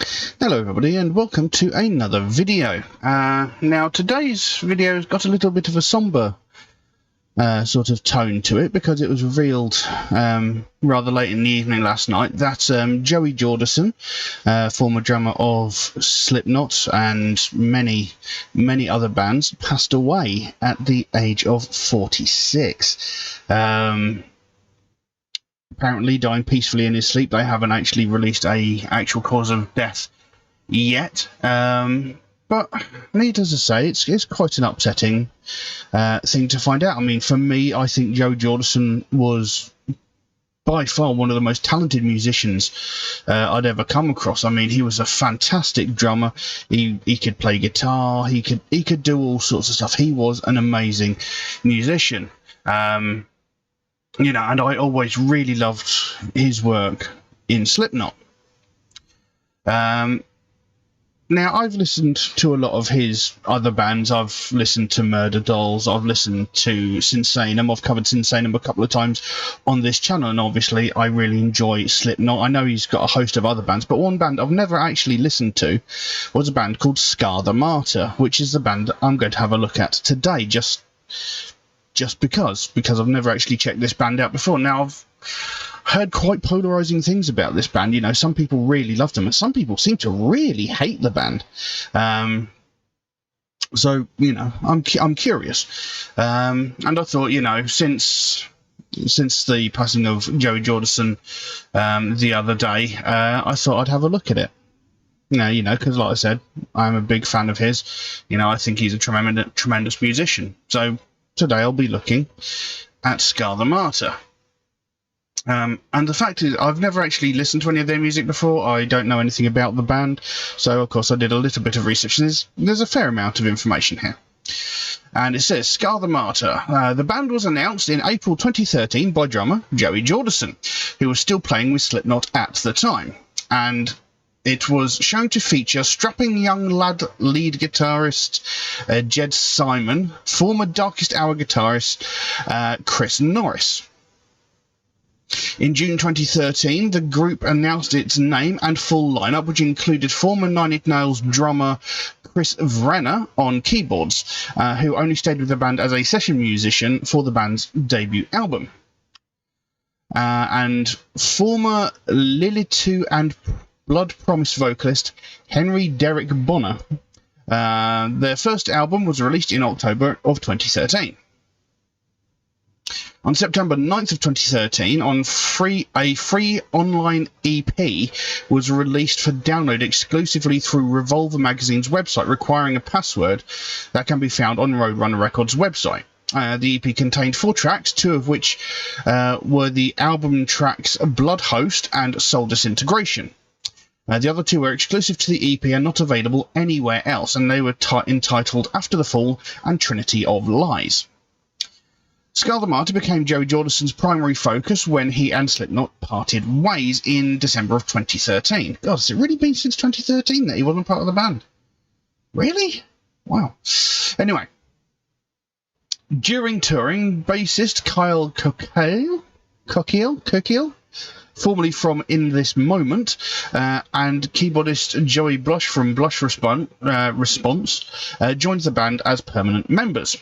Hello everybody and welcome to another video. Now today's video has got a little bit of a somber sort of tone to it because it was revealed rather late in the evening last night that Joey Jordison, former drummer of Slipknot and many other bands, passed away at the age of 46. Apparently dying peacefully in his sleep. They haven't actually released a actual cause of death yet, but needless to say, it's quite an upsetting thing to find out. I mean, for me, I think Joe Jordison was by far one of the most talented musicians I'd ever come across. I mean, he was a fantastic drummer. He could play guitar. He could do all sorts of stuff. He was an amazing musician. You know, and I always really loved his work in Slipknot. Now, I've listened to a lot of his other bands. I've listened to Murder Dolls. I've listened to Sinsanum. I've covered Sinsanum a couple of times on this channel, and obviously I really enjoy Slipknot. I know he's got a host of other bands, but one band I've never actually listened to was a band called Scar the Martyr, which is the band that I'm going to have a look at today, just because I've never actually checked this band out before. Now, I've heard quite polarizing things about this band. You know, some people really love them and some people seem to really hate the band. So, you know, I'm curious. And I thought, you know, since the passing of Joey Jordison the other day, I thought I'd have a look at it. You know, because like I said, I'm a big fan of his. You know, I think he's a tremendous musician. So today I'll be looking at Scar the Martyr. And the fact is, I've never actually listened to any of their music before. I don't know anything about the band, so of course I did a little bit of research, and there's a fair amount of information here. And it says, Scar the Martyr. The band was announced in April 2013 by drummer Joey Jordison, who was still playing with Slipknot at the time. And it was shown to feature strapping young lad lead guitarist Jed Simon, former Darkest Hour guitarist Chris Norris. In June 2013, the group announced its name and full lineup, which included former Nine Inch Nails drummer Chris Vrenna on keyboards, who only stayed with the band as a session musician for the band's debut album. And former Lily 2 and Blood Promise vocalist Henry Derek Bonner. Their first album was released in October of 2013. On September 9th of 2013, a free online EP was released for download exclusively through Revolver Magazine's website, requiring a password that can be found on Roadrunner Records' website. The EP contained 4 tracks, 2 of which were the album tracks Blood Host and Soul Disintegration. The other 2 were exclusive to the EP and not available anywhere else, and they were entitled After the Fall and Trinity of Lies. Scar the Martyr became Joey Jordison's primary focus when he and Slipknot parted ways in December of 2013. God, has it really been since 2013 that he wasn't part of the band? Really? Wow. Anyway. During touring, bassist Kyle Coquille, formerly from In This Moment, and keyboardist Joey Blush from Blush Response, joined the band as permanent members.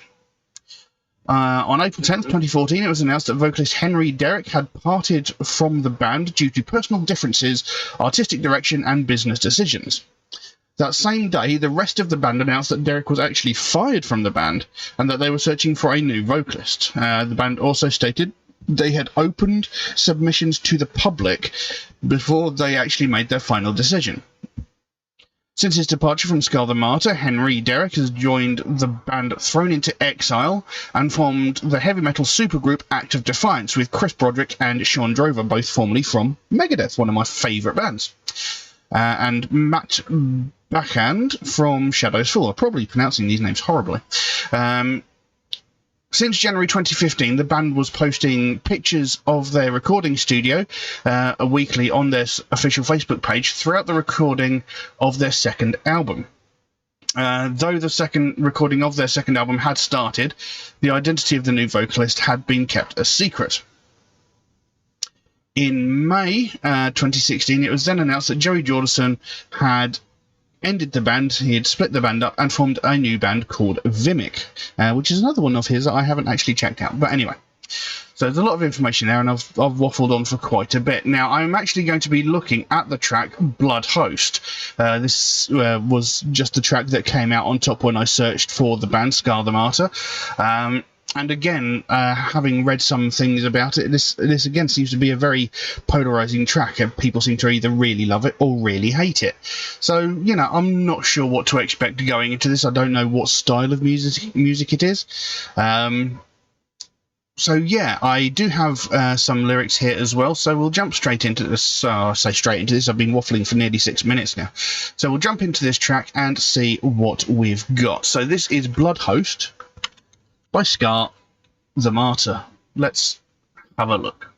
On April 10th, 2014, it was announced that vocalist Henry Derek had parted from the band due to personal differences, artistic direction, and business decisions. That same day, the rest of the band announced that Derek was actually fired from the band and that they were searching for a new vocalist. The band also stated they had opened submissions to the public before they actually made their final decision. Since his departure from Scar the Martyr, Henry Derek has joined the band Thrown into Exile and formed the heavy metal supergroup Act of Defiance with Chris Broderick and Sean Drover, both formerly from Megadeth, one of my favourite bands. And Matt Backhand from Shadows Fall. I'm probably pronouncing these names horribly. Since January 2015, the band was posting pictures of their recording studio weekly on their official Facebook page throughout the recording of their second album. Though the second recording of their second album had started, the identity of the new vocalist had been kept a secret. in May 2016, it was then announced that Joey Jordison had ended the band. He had split the band up and formed a new band called Vimic, which is another one of his that I haven't actually checked out. But anyway, so there's a lot of information there, and I've waffled on for quite a bit. Now, I'm actually going to be looking at the track Blood Host. This was just the track that came out on top when I searched for the band Scar the Martyr. And again, having read some things about it, this again seems to be a very polarizing track. People seem to either really love it or really hate it. So, you know, I'm not sure what to expect going into this. I don't know what style of music it is. So yeah, I do have some lyrics here as well, so we'll jump straight into this. I say straight into this, I've been waffling for nearly 6 minutes now. So we'll jump into this track and see what we've got. So this is Blood Host by Scar the Martyr. Let's have a look.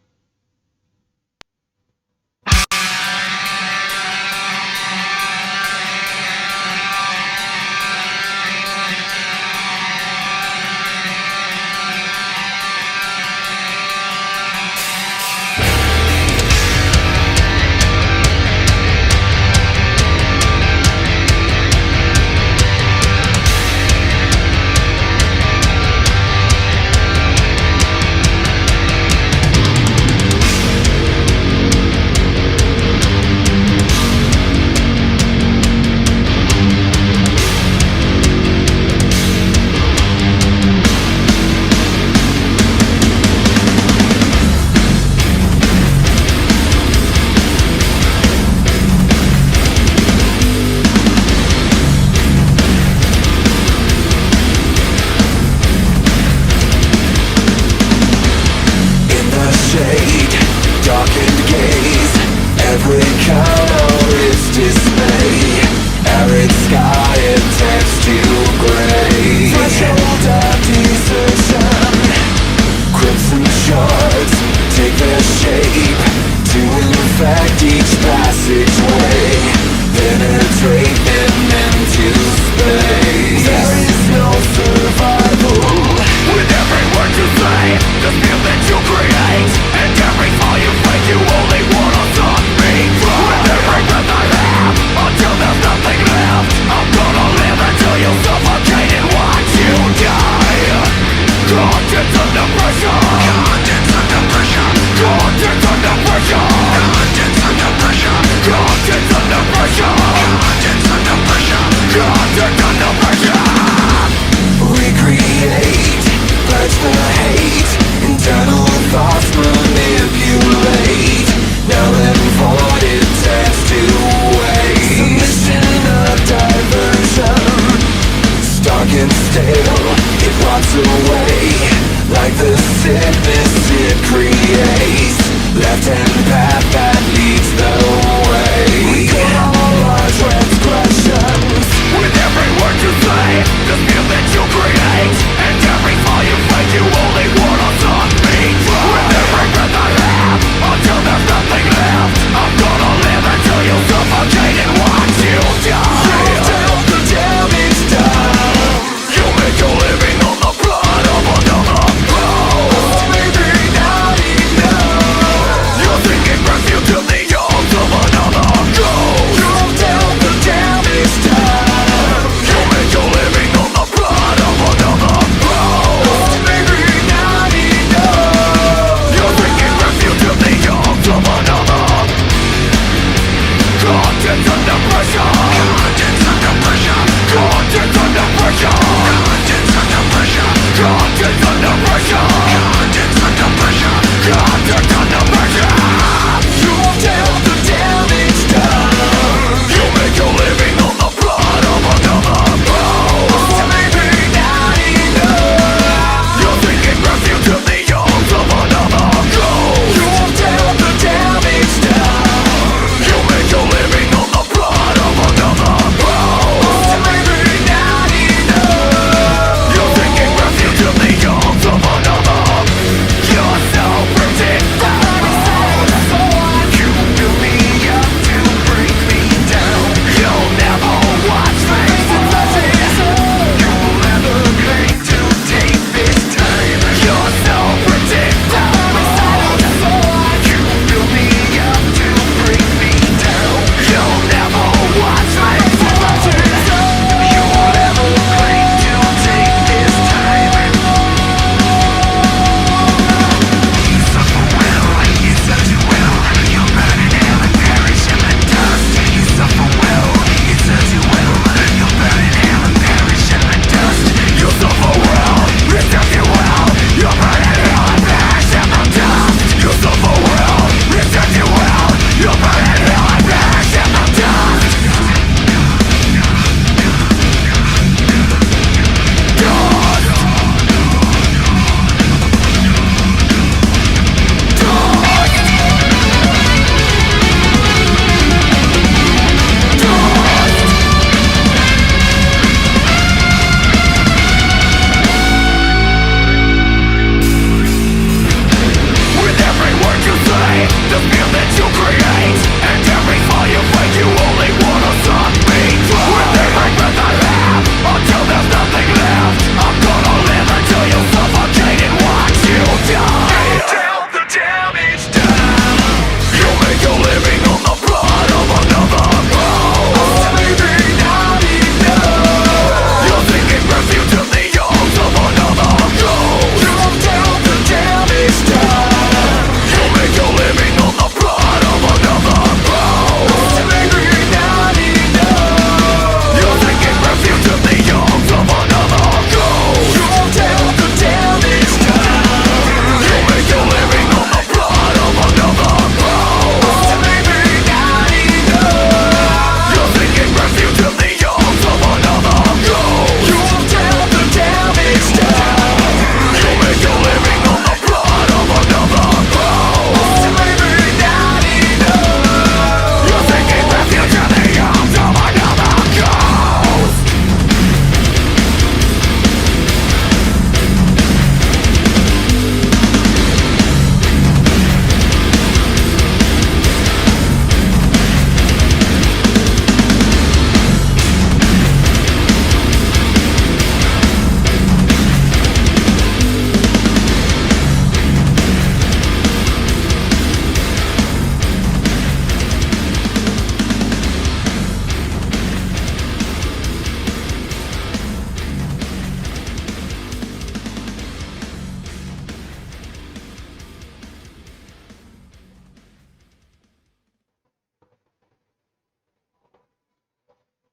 You'll make your living on the blood of another.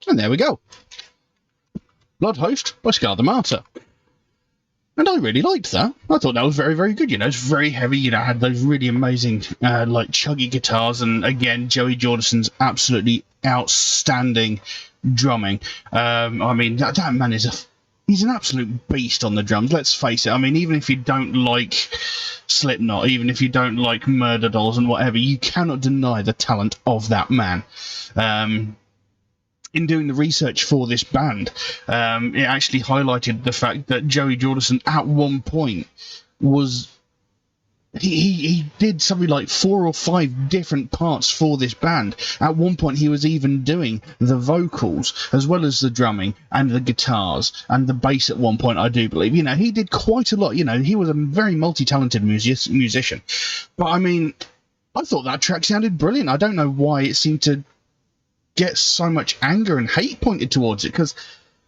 And there we go. Blood Host by Scar the Martyr. And I really liked that. I thought that was very, very good. You know, it's very heavy. You know, had those really amazing, like, chuggy guitars. And again, Joey Jordison's absolutely outstanding drumming. I mean, that man he's an absolute beast on the drums, let's face it. I mean, even if you don't like Slipknot, even if you don't like Murder Dolls and whatever, you cannot deny the talent of that man. In doing the research for this band, it actually highlighted the fact that Joey Jordison at one point was... He did something like 4 or 5 different parts for this band. At one point, he was even doing the vocals, as well as the drumming, and the guitars, and the bass at one point, I do believe. You know, he did quite a lot. You know, he was a very multi-talented musician. But, I mean, I thought that track sounded brilliant. I don't know why it seemed to get so much anger and hate pointed towards it, because,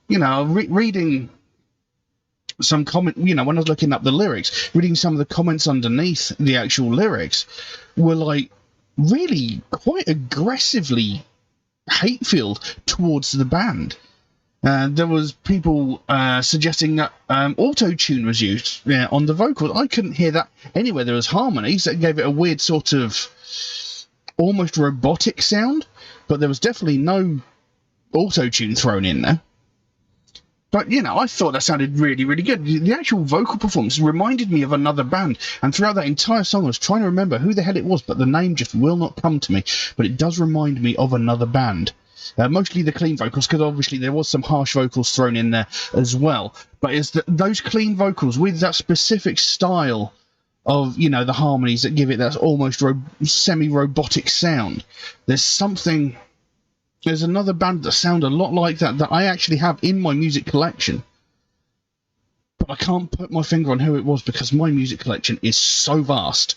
you know, reading... some comment, you know, when I was looking up the lyrics, reading some of the comments underneath the actual lyrics were like really quite aggressively hate-filled towards the band. There was people suggesting that auto-tune was used on the vocals. I couldn't hear that anywhere. There was harmonies that gave it a weird sort of almost robotic sound, but there was definitely no auto-tune thrown in there. But, you know, I thought that sounded really, really good. The actual vocal performance reminded me of another band, and throughout that entire song I was trying to remember who the hell it was, but the name just will not come to me. But it does remind me of another band. Mostly the clean vocals, because obviously there was some harsh vocals thrown in there as well. But it's those clean vocals with that specific style of, you know, the harmonies that give it that almost semi-robotic sound. There's another band that sound a lot like that I actually have in my music collection. But I can't put my finger on who it was because my music collection is so vast.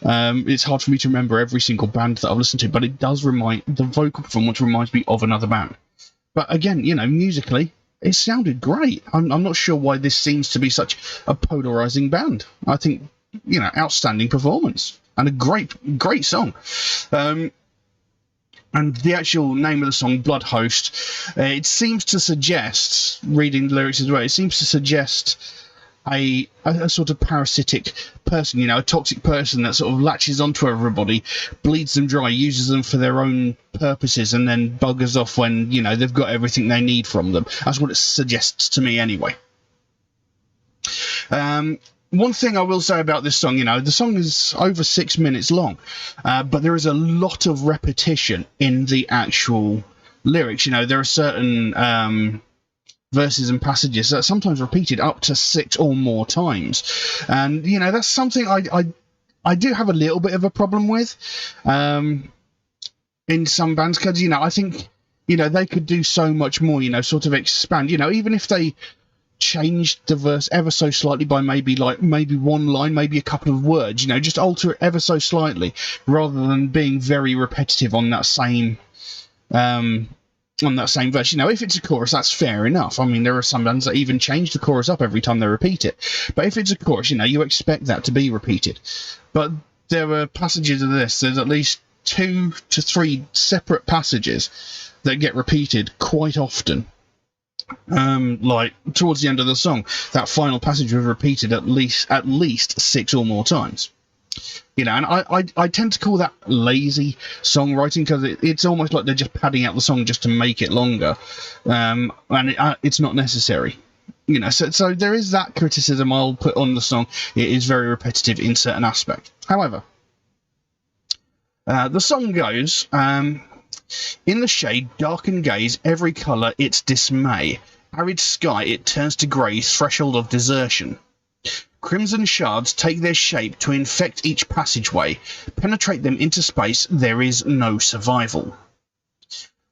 It's hard for me to remember every single band that I've listened to, but it does the vocal performance reminds me of another band. But again, you know, musically, it sounded great. I'm not sure why this seems to be such a polarizing band. I think, you know, outstanding performance and a great song. And the actual name of the song, Blood Host, it seems to suggest, reading the lyrics as well, it seems to suggest a sort of parasitic person, you know, a toxic person that sort of latches onto everybody, bleeds them dry, uses them for their own purposes, and then buggers off when, you know, they've got everything they need from them. That's what it suggests to me anyway. One thing I will say about this song, you know, the song is over 6 minutes long, but there is a lot of repetition in the actual lyrics. You know, there are certain verses and passages that are sometimes repeated up to 6 or more times. And, you know, that's something I do have a little bit of a problem with in some bands, because, you know, I think, you know, they could do so much more, you know, sort of expand, you know, even if they changed the verse ever so slightly by maybe one line, maybe a couple of words, you know, just alter it ever so slightly rather than being very repetitive on that same verse. You know, if it's a chorus, that's fair enough. I mean, there are some bands that even change the chorus up every time they repeat it. But if it's a chorus, you know, you expect that to be repeated. But there are passages of this, there's at least 2 to 3 separate passages that get repeated quite often. Like towards the end of the song, that final passage was repeated at least 6 or more times. You know, and I tend to call that lazy songwriting, because it's almost like they're just padding out the song just to make it longer, and it's not necessary. You know, so there is that criticism I'll put on the song. It is very repetitive in certain aspects. However, the song goes. In the shade, dark and gaze, every colour its dismay. Arid sky, it turns to grey, threshold of desertion. Crimson shards take their shape to infect each passageway. Penetrate them into space, there is no survival.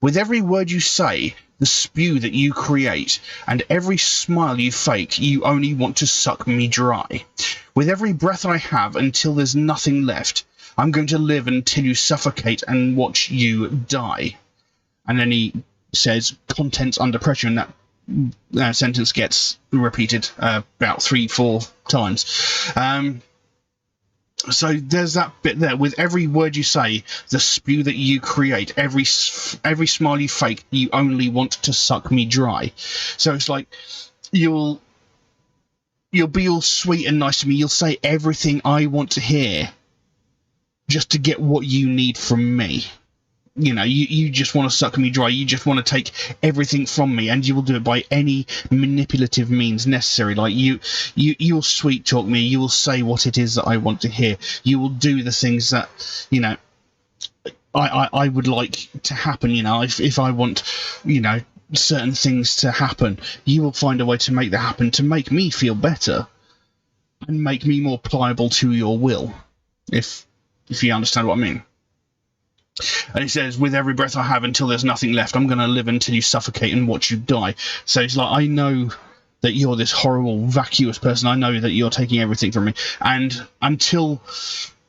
With every word you say, the spew that you create, and every smile you fake, you only want to suck me dry. With every breath I have, until there's nothing left, I'm going to live until you suffocate and watch you die. And then he says, contents under pressure, and that sentence gets repeated about 3-4 times. So there's that bit there. With every word you say, the spew that you create, every smile you fake, you only want to suck me dry. So it's like you'll be all sweet and nice to me. You'll say everything I want to hear just to get what you need from me. You know, you just want to suck me dry. You just want to take everything from me, and you will do it by any manipulative means necessary. Like you'll sweet talk me. You will say what it is that I want to hear. You will do the things that, you know, I would like to happen. You know, if I want, you know, certain things to happen, you will find a way to make that happen, to make me feel better and make me more pliable to your will, if you understand what I mean. And he says, with every breath I have until there's nothing left, I'm going to live until you suffocate and watch you die. So it's like, I know that you're this horrible, vacuous person. I know that you're taking everything from me. And until,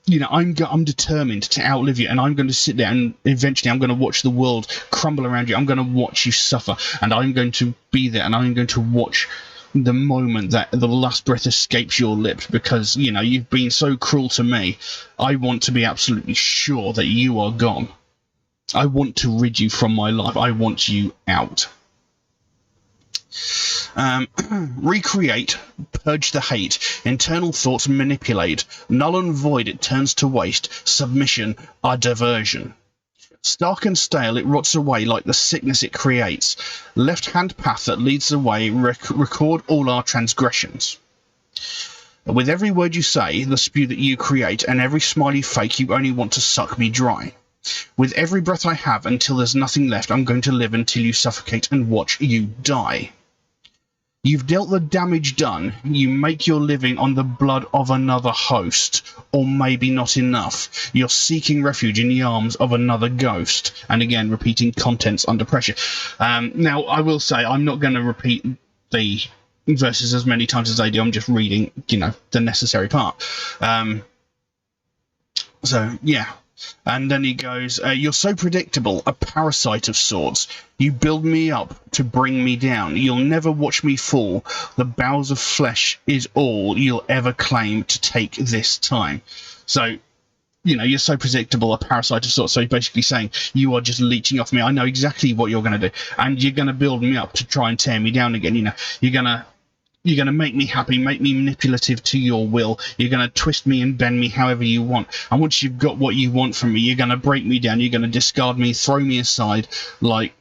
you know, I'm determined to outlive you, and I'm going to sit there and eventually I'm going to watch the world crumble around you. I'm going to watch you suffer, and I'm going to be there, and I'm going to watch the moment that the last breath escapes your lips, because, you know, you've been so cruel to me. I want to be absolutely sure that you are gone. I want to rid you from my life. I want you out. Recreate, purge the hate, internal thoughts manipulate, null and void it turns to waste, submission a diversion. Stark and stale it rots away like the sickness it creates. Left-hand path that leads the way, record all our transgressions. With every word you say, the spew that you create, and every smile you fake, you only want to suck me dry. With every breath I have until there's nothing left, I'm going to live until you suffocate and watch you die. You've dealt the damage done. You make your living on the blood of another host, or maybe not enough. You're seeking refuge in the arms of another ghost. And again, repeating contents under pressure. Now, I will say, I'm not going to repeat the verses as many times as they do. I'm just reading, you know, the necessary part. So, yeah. And then he goes, you're so predictable, a parasite of sorts. You build me up to bring me down. You'll never watch me fall. The bowels of flesh is all you'll ever claim to take this time. So, you know, you're so predictable, a parasite of sorts. So he's basically saying, you are just leeching off me. I know exactly what you're going to do. And you're going to build me up to try and tear me down again. You know, you're going to make me happy, make me manipulative to your will. You're going to twist me and bend me however you want. And once you've got what you want from me, you're going to break me down. You're going to discard me, throw me aside like,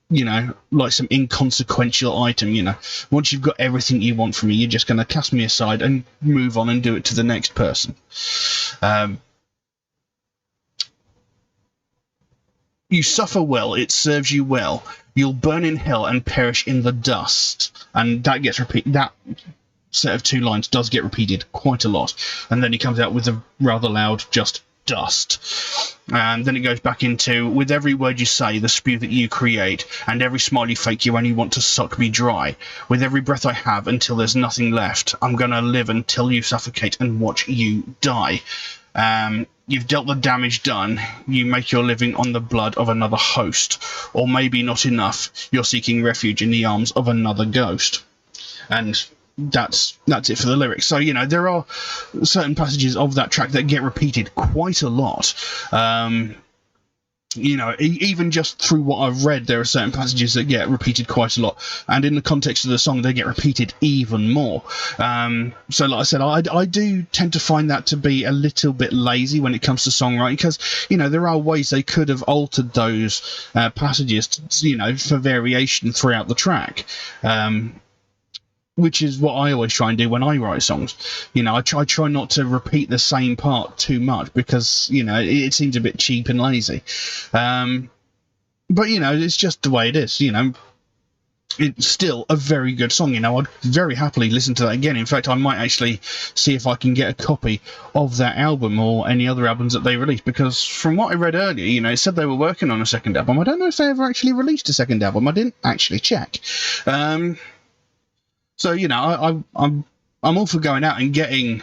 you know, like some inconsequential item, you know. Once you've got everything you want from me, you're just going to cast me aside and move on and do it to the next person. You suffer well, it serves you well. You'll burn in hell and perish in the dust. And that gets repeated. That set of two lines does get repeated quite a lot. And then he comes out with a rather loud, just dust. And then it goes back into, with every word you say, the spew that you create, and every smile you fake, you only want to suck me dry. With every breath I have until there's nothing left, I'm going to live until you suffocate and watch you die. You've dealt the damage done. You make your living on the blood of another host. Or maybe not enough. You're seeking refuge in the arms of another ghost. And that's it for the lyrics. So, you know, there are certain passages of that track that get repeated quite a lot. You know, even just through what I've read, there are certain passages that get repeated quite a lot, and in the context of the song, they get repeated even more. So, like I said, I do tend to find that to be a little bit lazy when it comes to songwriting, because, you know, there are ways they could have altered those passages, you know, for variation throughout the track. Which is what I always try and do when I write songs. You know, I try not to repeat the same part too much, because, you know, it seems a bit cheap and lazy. But, you know, it's just the way it is, you know. It's still a very good song, you know. I'd very happily listen to that again. In fact, I might actually see if I can get a copy of that album or any other albums that they released, because from what I read earlier, you know, it said they were working on a second album. I don't know if they ever actually released a second album. I didn't actually check. So, you know, I'm all for going out and getting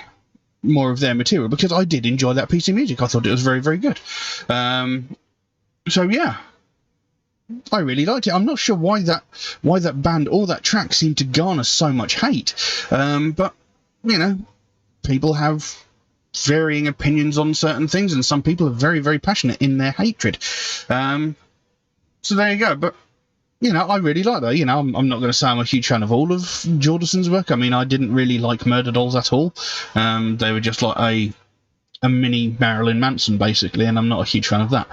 more of their material, because I did enjoy that piece of music. I thought it was very, very good. So yeah, I really liked it. I'm not sure why that band or that track seemed to garner so much hate. But, you know, people have varying opinions on certain things, and some people are very, very passionate in their hatred. So there you go. But I really like that. I'm not going to say I'm a huge fan of all of Jordison's work. I mean, I didn't really like Murder Dolls at all. They were just like a mini Marilyn Manson, basically, and I'm not a huge fan of that.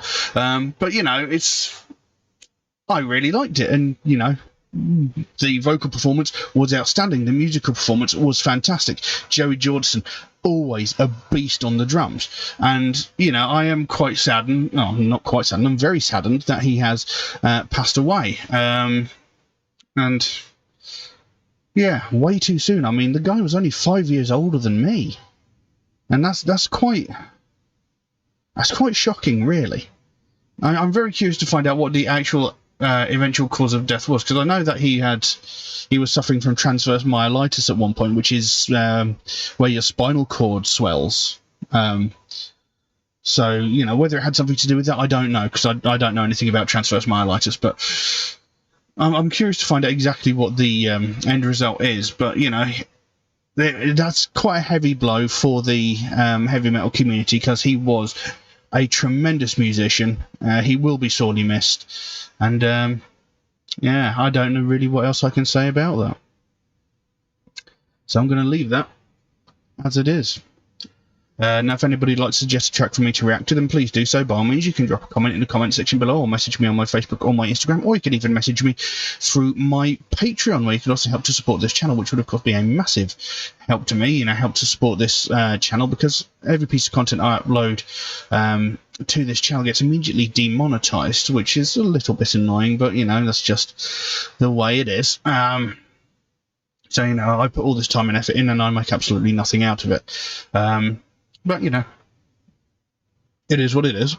But I really liked it, and the vocal performance was outstanding. The musical performance was fantastic. Joey Jordison, always a beast on the drums. And, I am quite saddened. No, I'm not quite saddened. I'm very saddened that he has passed away. And, yeah, way too soon. I mean, the guy was only 5 years older than me. And that's quite shocking, really. I'm very curious to find out what the actual eventual cause of death was, because I know that he was suffering from transverse myelitis at one point, which is where your spinal cord swells. So whether it had something to do with that, I don't know, because I don't know anything about transverse myelitis. But I'm curious to find out exactly what the end result is. But that's quite a heavy blow for the heavy metal community, because he was a tremendous musician. He will be sorely missed. And, yeah, I don't know really what else I can say about that. So I'm going to leave that as it is. Now, if anybody would like to suggest a track for me to react to, then please do so. By all means, you can drop a comment in the comment section below, or message me on my Facebook or my Instagram, or you can even message me through my Patreon, where you can also help to support this channel, which would, of course, be a massive help to me, help to support this channel, because every piece of content I upload to this channel gets immediately demonetized, which is a little bit annoying, but, that's just the way it is. So, I put all this time and effort in, and I make absolutely nothing out of it. But, it is what it is.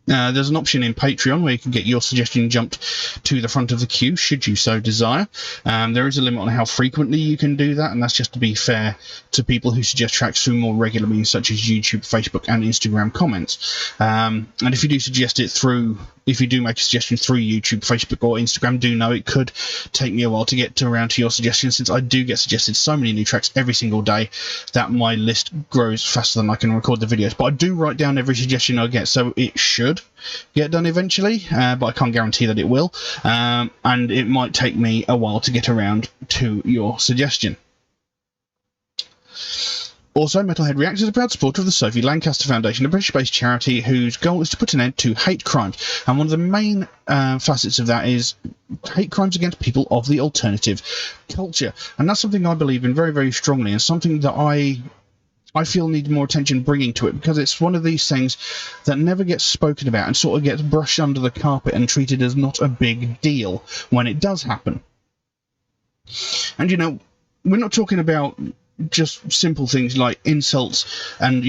There's an option in Patreon where you can get your suggestion jumped to the front of the queue, should you so desire. There is a limit on how frequently you can do that, and that's just to be fair to people who suggest tracks through more regular means, such as YouTube, Facebook, and Instagram comments. And if you do suggest it through, if you do make a suggestion through YouTube, Facebook, or Instagram, do know it could take me a while to get around to your suggestions, since I do get suggested so many new tracks every single day that my list grows faster than I can record the videos. But I do write down every suggestion I get, so it should get done eventually, but I can't guarantee that it will, and it might take me a while to get around to your suggestion. Also, MetalHead Reacts is a proud supporter of the Sophie Lancaster Foundation, a British-based charity whose goal is to put an end to hate crimes, and one of the main facets of that is hate crimes against people of the alternative culture, and that's something I believe in very, very strongly, and something that I feel needs more attention bringing to it, because it's one of these things that never gets spoken about and sort of gets brushed under the carpet and treated as not a big deal when it does happen. And, we're not talking about just simple things like insults and,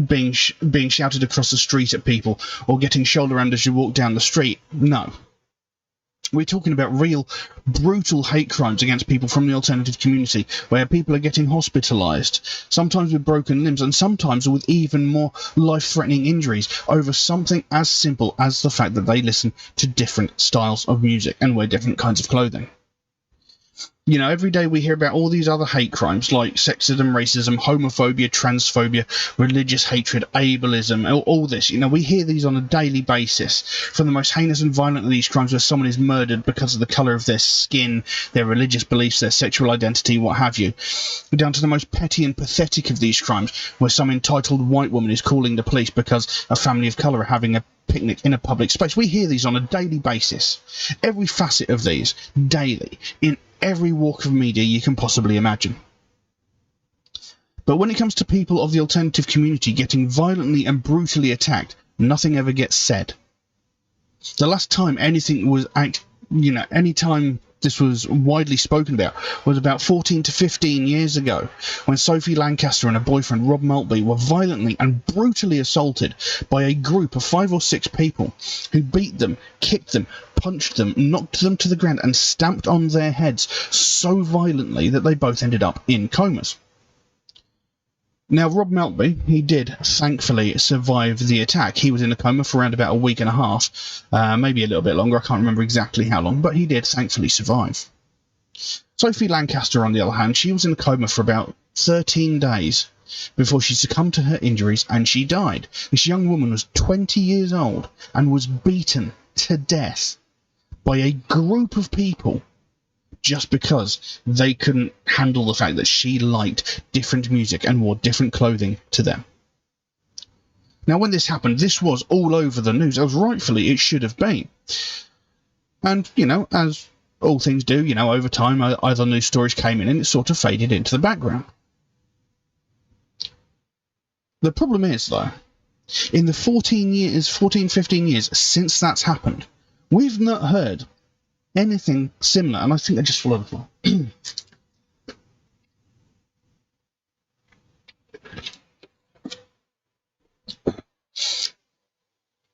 being shouted across the street at people, or getting shoulder rammed as you walk down the street. No. We're talking about real, brutal hate crimes against people from the alternative community, where people are getting hospitalised, sometimes with broken limbs, and sometimes with even more life-threatening injuries, over something as simple as the fact that they listen to different styles of music and wear different kinds of clothing. Every day we hear about all these other hate crimes like sexism, racism, homophobia, transphobia, religious hatred, ableism, all this. We hear these on a daily basis, from the most heinous and violent of these crimes, where someone is murdered because of the colour of their skin, their religious beliefs, their sexual identity, what have you, down to the most petty and pathetic of these crimes, where some entitled white woman is calling the police because a family of colour are having a picnic in a public space. We hear these on a daily basis. Every facet of these, daily, in every walk of media you can possibly imagine. But when it comes to people of the alternative community getting violently and brutally attacked, nothing ever gets said. The last time anything was any time this was widely spoken about was about 14 to 15 years ago, when Sophie Lancaster and her boyfriend Rob Maltby were violently and brutally assaulted by a group of 5 or 6 people who beat them, kicked them, punched them, knocked them to the ground, and stamped on their heads so violently that they both ended up in comas. Now, Rob Maltby, he did thankfully survive the attack. He was in a coma for around about a week and a half, maybe a little bit longer. I can't remember exactly how long, but he did thankfully survive. Sophie Lancaster, on the other hand, she was in a coma for about 13 days before she succumbed to her injuries and she died. This young woman was 20 years old and was beaten to death by a group of people just because they couldn't handle the fact that she liked different music and wore different clothing to them. Now, when this happened, this was all over the news, as rightfully it should have been. And, as all things do, over time, other news stories came in and it sort of faded into the background. The problem is, though, in the 15 years since that's happened, we've not heard anything similar. And I think I just followed the floor.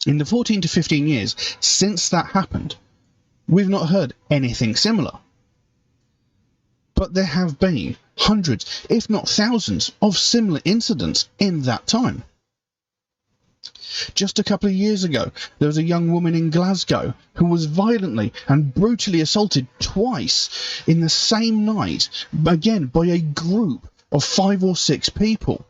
In the 14 to 15 years since that happened, we've not heard anything similar. But there have been hundreds, if not thousands, of similar incidents in that time. Just a couple of years ago, there was a young woman in Glasgow who was violently and brutally assaulted twice in the same night, again by a group of 5 or 6 people.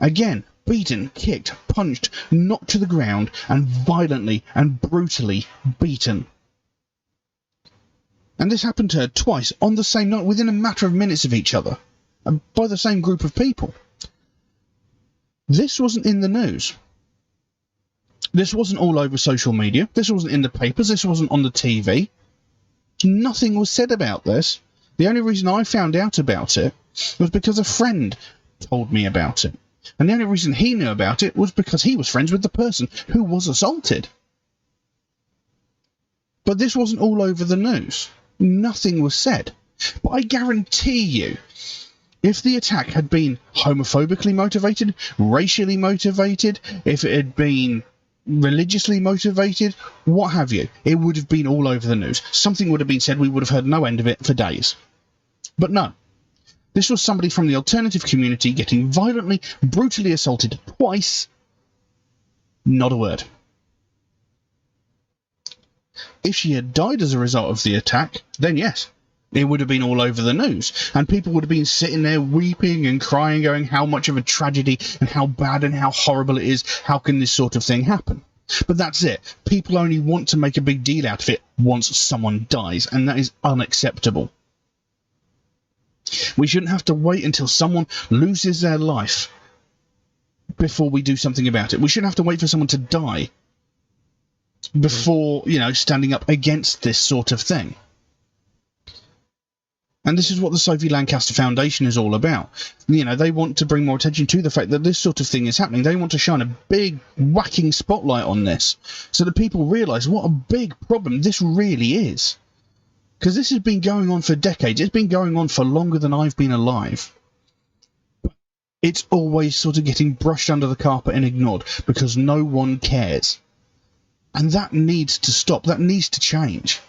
Again, beaten, kicked, punched, knocked to the ground, and violently and brutally beaten. And this happened to her twice on the same night, within a matter of minutes of each other, and by the same group of people. This wasn't in the news. This wasn't all over social media. This wasn't in the papers. This wasn't on the TV. Nothing was said about this. The only reason I found out about it was because a friend told me about it. And the only reason he knew about it was because he was friends with the person who was assaulted. But this wasn't all over the news. Nothing was said. But I guarantee you, if the attack had been homophobically motivated, racially motivated, if it had been religiously motivated, what have you, it would have been all over the news. Something would have been said, we would have heard no end of it for days. But no. This was somebody from the alternative community getting violently, brutally assaulted twice. Not a word. If she had died as a result of the attack, then yes, it would have been all over the news. And people would have been sitting there weeping and crying, going how much of a tragedy and how bad and how horrible it is. How can this sort of thing happen? But that's it. People only want to make a big deal out of it once someone dies, and that is unacceptable. We shouldn't have to wait until someone loses their life before we do something about it. We shouldn't have to wait for someone to die before, standing up against this sort of thing. And this is what the Sophie Lancaster Foundation is all about. They want to bring more attention to the fact that this sort of thing is happening. They want to shine a big, whacking spotlight on this so that people realise what a big problem this really is. Because this has been going on for decades. It's been going on for longer than I've been alive. But it's always sort of getting brushed under the carpet and ignored because no one cares. And that needs to stop. That needs to change.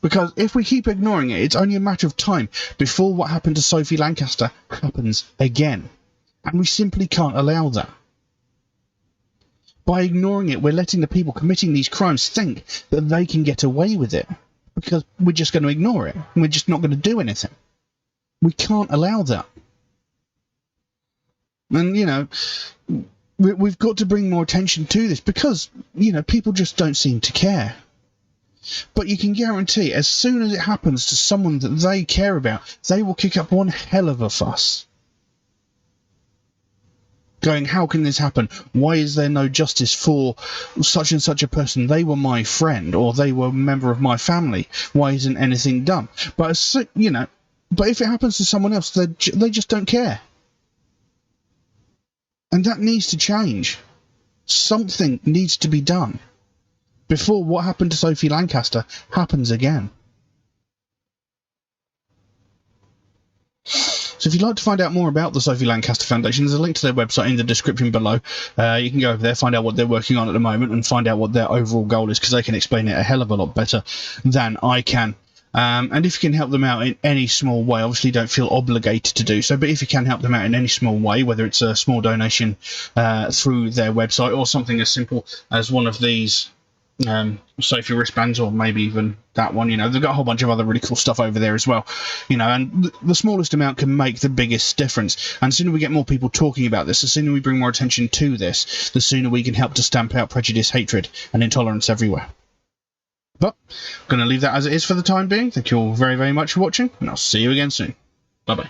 Because if we keep ignoring it, it's only a matter of time before what happened to Sophie Lancaster happens again. And we simply can't allow that. By ignoring it, we're letting the people committing these crimes think that they can get away with it. Because we're just going to ignore it. And we're just not going to do anything. We can't allow that. And, we've got to bring more attention to this because, people just don't seem to care. But you can guarantee, as soon as it happens to someone that they care about, they will kick up one hell of a fuss. Going, how can this happen? Why is there no justice for such and such a person? They were my friend, or they were a member of my family. Why isn't anything done? But but if it happens to someone else, they just don't care. And that needs to change. Something needs to be done before what happened to Sophie Lancaster happens again. So if you'd like to find out more about the Sophie Lancaster Foundation, there's a link to their website in the description below. You can go over there, find out what they're working on at the moment, and find out what their overall goal is, because they can explain it a hell of a lot better than I can. And if you can help them out in any small way, obviously don't feel obligated to do so, but if you can help them out in any small way, whether it's a small donation through their website or something as simple as one of these Sophie wristbands, or maybe even that one. You know, they've got a whole bunch of other really cool stuff over there as well. You know, and the smallest amount can make the biggest difference. And the sooner we get more people talking about this, the sooner we bring more attention to this, the sooner we can help to stamp out prejudice, hatred, and intolerance everywhere. But I'm going to leave that as it is for the time being. Thank you all very, very much for watching, and I'll see you again soon. Bye bye.